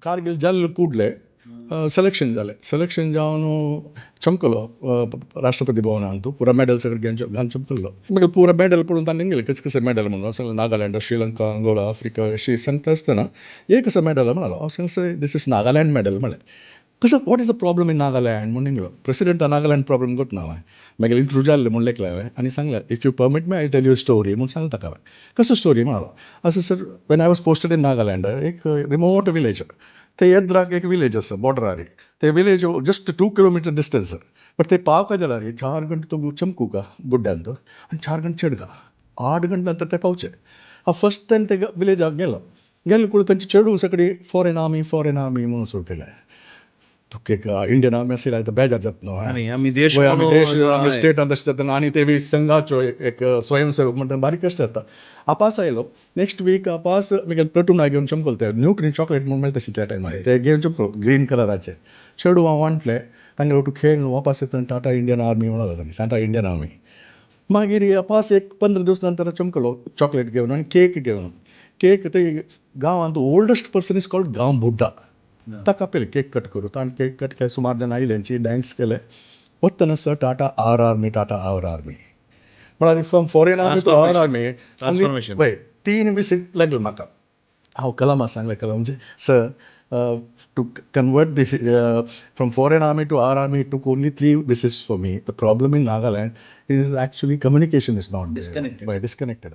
कारगिल जाल्ले कुडले सिलेक्शन जावन चमकलो राष्ट्रपती भवनांत पुरा मेडल सगळे घालून चमकलो मागीर पुरा मेडल पळोवन ताणें गेले कशें कशें मेडल म्हणून सांगलें नागालँड श्रीलंका अंगोला आफ्रिका अशी सांगता आसतना एक असो मेडल म्हणालो हांव सांगलें दिस इज नागालँड मेडल म्हळें कसं what is the problem in Nagaland म्हणून गेलो प्रेसिडेंटा नागालँड प्रॉब्लम करता हांवें मागीर इंटरव्यू जाल्ले म्हूण लेखलें हांवें आनी सांगलें if you permit me I tell you story म्हणून सांगलें ताका हांवें कसो स्टोरी म्हणालो असं sir when I was posted in Nagaland एक रिमोट विलेज ते येद्राक एक विलेज आसा बॉर्डरार ते village just 2 kilometre distance but ते पावका जाल्यार 4 घंटे तो चमकूका बुड्ड्यान तो आनी 4 घंटे चेडका 8 घंटे नंतर ते पावचे हांव फस्ट टायम ते विलेजाक गेलो करून तांचे चेडूं सगळी फॉरेन आर्मी म्हणून सुटलें तुका एक इंडियन आर्मी असेल तर बेजार जाता न्हू आमी देश आमी स्टेटान तशें जाता आनी ते बी संघाचो एक स्वयंसेवक म्हणटा बारीक कश्ट जाता आपास आयलो नेक्स्ट वीक आपास मागीर प्लटूना घेवन चमकलो ते न्यूक्रीन चॉकलेट म्हणून मेळटा तशें त्या टायमार ते घेवन चमकलो ग्रीन कलराचे चेडूं हांव वांटलें तांगे तूं खेळ न्हू वापस येता टाटा इंडियन आर्मी म्हणून टाटा इंडियन आर्मी मागीर आपास एक 15 दीस नंतर चमकलो चॉकलेट घेवन आनी केक घेवन केक ते गांवांत ओल्डस्ट पर्सन इज कॉल्ड गांव बुड्डा ताका आपयलें केक कट करून ताणें केक कट केलें सुमार जाण आयल्यांची डॅन्स केलें वतना सर टाटा आर आर्मी म्हळ्यार from foreign army to our army transformation पळय 3 विसीट लागले म्हाका हांव कलामाक सांगलें म्हणजे sir to convert this from foreign army to our army took only 3 visits for me the problem in Nagaland is actually communication is not disconnected